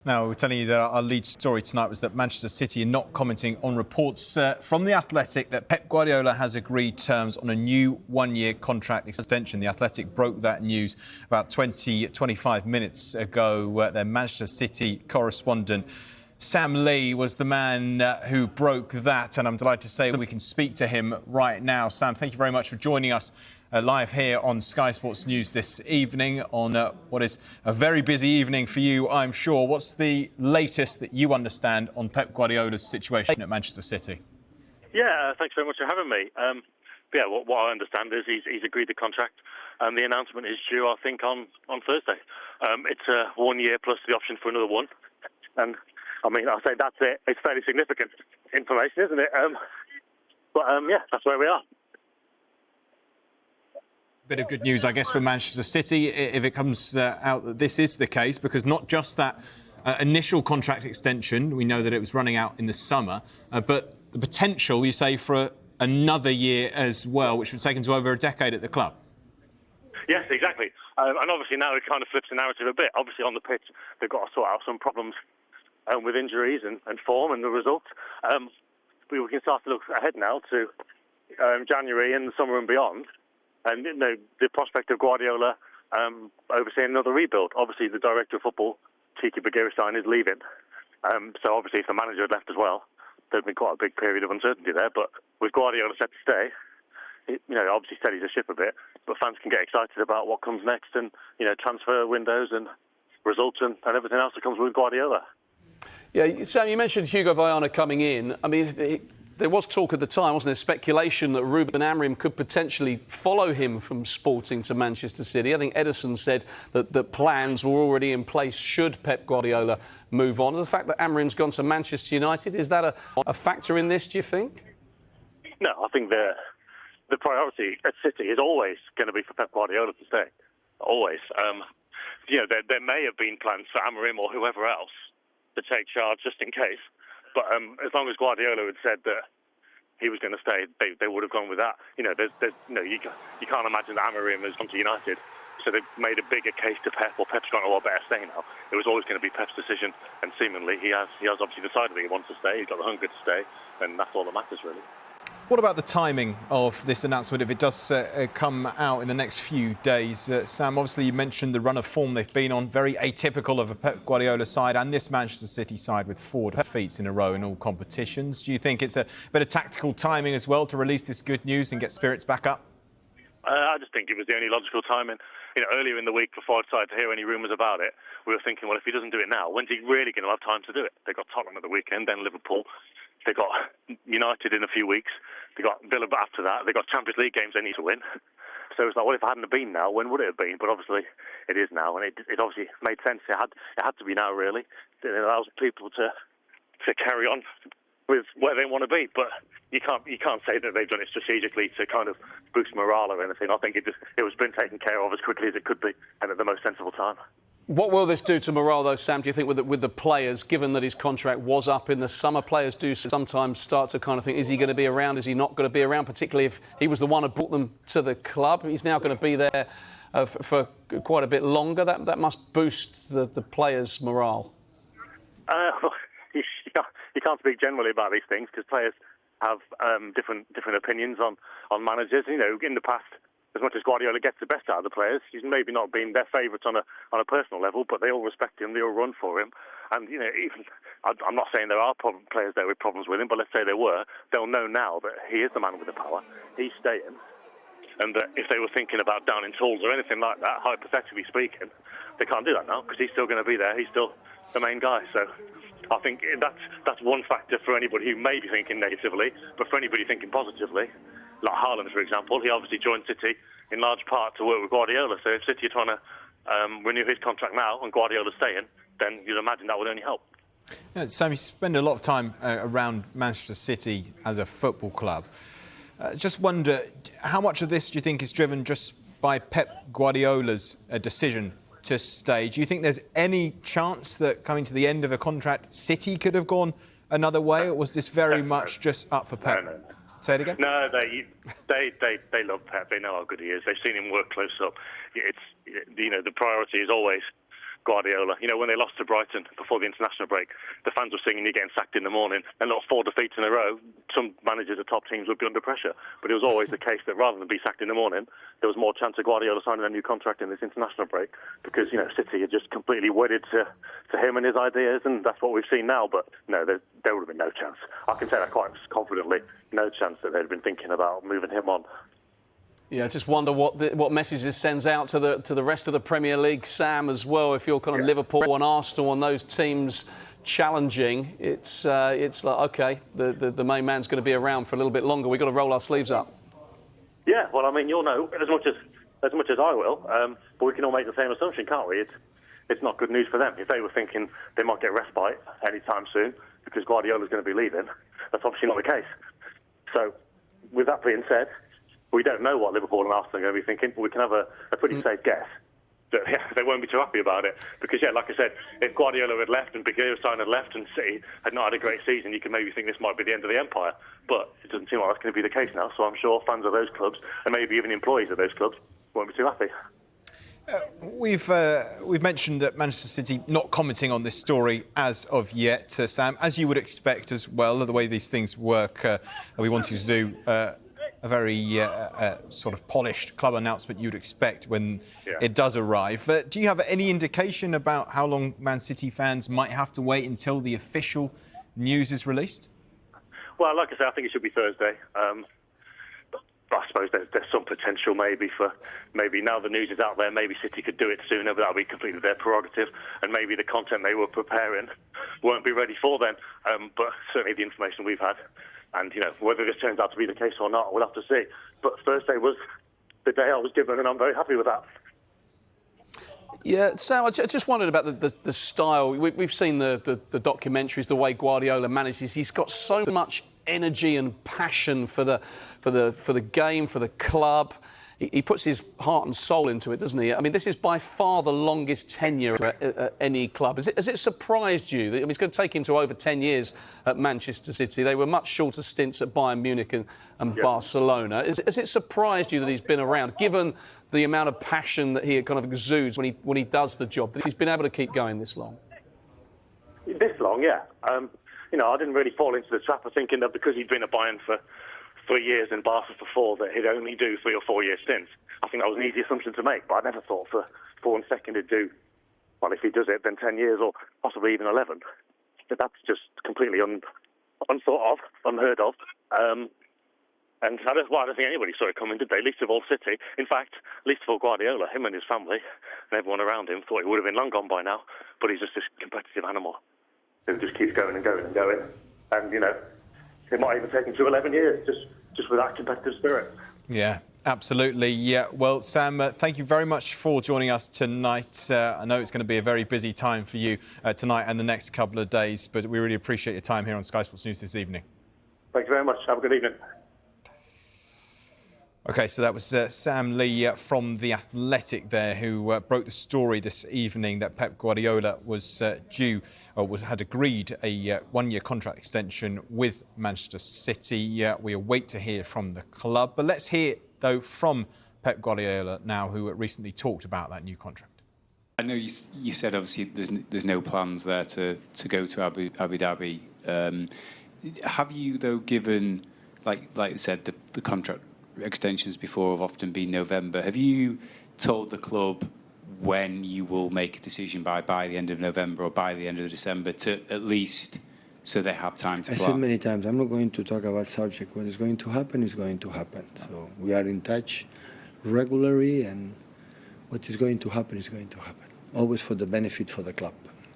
Now, we're telling you that our lead story tonight was that Manchester City are not commenting on reports from The Athletic that Pep Guardiola has agreed terms on a new one-year contract extension. The Athletic broke that news about 25 minutes ago. Their Manchester City correspondent Sam Lee was the man who broke that, and I'm delighted to say that we can speak to him right now. Sam, thank you very much for joining us live here on Sky Sports News this evening on what is a very busy evening for you, I'm sure. What's the latest that you understand on Pep Guardiola's situation at Manchester City? Yeah, thanks very much for having me. What I understand is he's agreed the contract, and the announcement is due, I think, on Thursday. It's 1 year plus the option for another one, and I mean, I say that's it. It's fairly significant information, isn't it? That's where we are. Bit of good news, I guess, for Manchester City if it comes out that this is the case, because not just that initial contract extension, we know that it was running out in the summer, but the potential, you say, for another year as well, which would take him to over a decade at the club. Yes, exactly. And obviously now it kind of flips the narrative a bit. Obviously on the pitch, they've got to sort out some problems with injuries and form and the results. We can start to look ahead now to January and the summer and beyond. And the prospect of Guardiola overseeing another rebuild. Obviously, the director of football, Tiki Begiristain, is leaving. So obviously, if the manager had left as well, there'd been quite a big period of uncertainty there. But with Guardiola set to stay, it obviously steadies the ship a bit. But fans can get excited about what comes next, and transfer windows and results and everything else that comes with Guardiola. Yeah, Sam, you mentioned Hugo Viana coming in. I mean, there was talk at the time, wasn't there, speculation that Ruben Amorim could potentially follow him from Sporting to Manchester City. I think Edison said that plans were already in place should Pep Guardiola move on. The fact that Amorim's gone to Manchester United, is that a factor in this, do you think? No, I think the priority at City is always going to be for Pep Guardiola to stay. Always. There may have been plans for Amorim or whoever else to take charge just in case. But as long as Guardiola had said that he was going to stay, they would have gone with that. You can't imagine that Amorim has gone to United, so they've made a bigger case to Pep, or Pep's gone, better stay now. It was always going to be Pep's decision, and seemingly he has obviously decided that he wants to stay. He's got the hunger to stay, and that's all that matters, really. What about the timing of this announcement, if it does come out in the next few days? Sam, obviously you mentioned the run of form they've been on, very atypical of a Pep Guardiola side and this Manchester City side with 4 defeats in a row in all competitions. Do you think it's a bit of tactical timing as well to release this good news and get spirits back up? I just think it was the only logical timing. Earlier in the week, before I started to hear any rumours about it, we were thinking, well, if he doesn't do it now, when's he really going to have time to do it? They got Tottenham at the weekend, then Liverpool. They got United in a few weeks. They got Villa after that. They got Champions League games they need to win. So it's like, well, if it hadn't have been now, when would it have been? But obviously, it is now, and it obviously made sense. It had to be now, really. It allows people to carry on with where they want to be. But you can't say that they've done it strategically to kind of boost morale or anything. I think it was been taken care of as quickly as it could be, and at the most sensible time. What will this do to morale, though, Sam, do you think, with the players, given that his contract was up in the summer? Players do sometimes start to kind of think, is he going to be around, is he not going to be around, particularly if he was the one who brought them to the club. He's now going to be there for quite a bit longer. That must boost the players' morale. You can't speak generally about these things because players have different opinions on managers. In the past, as much as Guardiola gets the best out of the players, he's maybe not been their favourites on a personal level, but they all respect him, they all run for him. And, even I'm not saying there are players there with problems with him, but let's say there were, they'll know now that he is the man with the power, he's staying, and that if they were thinking about downing tools or anything like that, hypothetically speaking, they can't do that now because he's still going to be there, he's still the main guy. So I think that's one factor for anybody who may be thinking negatively, but for anybody thinking positively, like Haaland, for example, he obviously joined City in large part to work with Guardiola. So if City are trying to renew his contract now and Guardiola's staying, then you'd imagine that would only help. Yeah, Sam, you spend a lot of time around Manchester City as a football club. Just wonder, how much of this do you think is driven just by Pep Guardiola's decision to stay? Do you think there's any chance that coming to the end of a contract, City could have gone another way, or was this very much just up for Pep? No. Say it again? No, they love Pep. They know how good he is. They've seen him work close up. The priority is always Guardiola. You know, when they lost to Brighton before the international break, the fans were singing "You're getting sacked in the morning," and lost 4 defeats in a row. Some managers of top teams would be under pressure, but it was always the case that rather than be sacked in the morning, there was more chance of Guardiola signing a new contract in this international break because, you know, City are just completely wedded to him and his ideas, and that's what we've seen now. But no, there would have been no chance. I can say that quite confidently. No chance that they'd been thinking about moving him on. Yeah, I just wonder what message this sends out to the rest of the Premier League, Sam, as well. If you're kind of Liverpool and Arsenal and those teams challenging, it's like, OK, the main man's going to be around for a little bit longer. We've got to roll our sleeves up. Yeah, well, I mean, you'll know as much as I will, but we can all make the same assumption, can't we? It's not good news for them. If they were thinking they might get respite anytime soon because Guardiola's going to be leaving, that's obviously not the case. So, with that being said, we don't know what Liverpool and Arsenal are going to be thinking, but we can have a pretty safe guess that they won't be too happy about it. Because, yeah, like I said, if Guardiola had left and Pep Guardiola had left and City had not had a great season, you could maybe think this might be the end of the empire. But it doesn't seem like that's going to be the case now, so I'm sure fans of those clubs, and maybe even employees of those clubs, won't be too happy. We've mentioned that Manchester City not commenting on this story as of yet, Sam, as you would expect as well, the way these things work. We wanted to do a very sort of polished club announcement you'd expect when it does arrive. Do you have any indication about how long Man City fans might have to wait until the official news is released? Well, like I say, I think it should be Thursday. I suppose there's some potential maybe now the news is out there, maybe City could do it sooner, but that'll be completely their prerogative, and maybe the content they were preparing won't be ready for then. But certainly the information we've had, and you know whether this turns out to be the case or not, we'll have to see. But Thursday was the day I was given, and I'm very happy with that. Yeah, Sam, I just wondered about the style. We've seen the documentaries, the way Guardiola manages. He's got so much energy and passion for the game, for the club. He puts his heart and soul into it, doesn't he? I mean, this is by far the longest tenure at any club. Has it surprised you? I mean, it's going to take him to over 10 years at Manchester City. They were much shorter stints at Bayern Munich and Barcelona. Has it surprised you that he's been around, given the amount of passion that he kind of exudes when he does the job, that he's been able to keep going this long? This long, yeah. You know, I didn't really fall into the trap of thinking that because he'd been at Bayern for 3 years and Barca for 4, that he'd only do 3 or 4 year stints. I think that was an easy assumption to make, but I never thought for 1 second he'd do, well, if he does it, then 10 years or possibly even 11. But that's just completely unthought of, unheard of. And I don't think anybody saw it coming, did they? Least of all City. In fact, least of all Guardiola, him and his family and everyone around him thought he would have been long gone by now, but he's just this competitive animal who just keeps going and going and going. And, you know, it might even take him to 11 years, just with that competitive spirit. Yeah, absolutely. Yeah. Well, Sam, thank you very much for joining us tonight. I know it's going to be a very busy time for you tonight and the next couple of days, but we really appreciate your time here on Sky Sports News this evening. Thank you very much. Have a good evening. OK, so that was Sam Lee from The Athletic there, who broke the story this evening that Pep Guardiola was had agreed a 1-year contract extension with Manchester City. We await to hear from the club. But let's hear, though, from Pep Guardiola now, who recently talked about that new contract. I know you said, obviously, there's no plans there to go to Abu Dhabi. Have you, though, given, like I said, the contract extensions before have often been November. Have you told the club when you will make a decision by the end of November or by the end of December, to at least so they have time to plan? I said many times, I'm not going to talk about subject. What is going to happen is going to happen. So we are in touch regularly, and what is going to happen is going to happen. Always for the benefit for the club.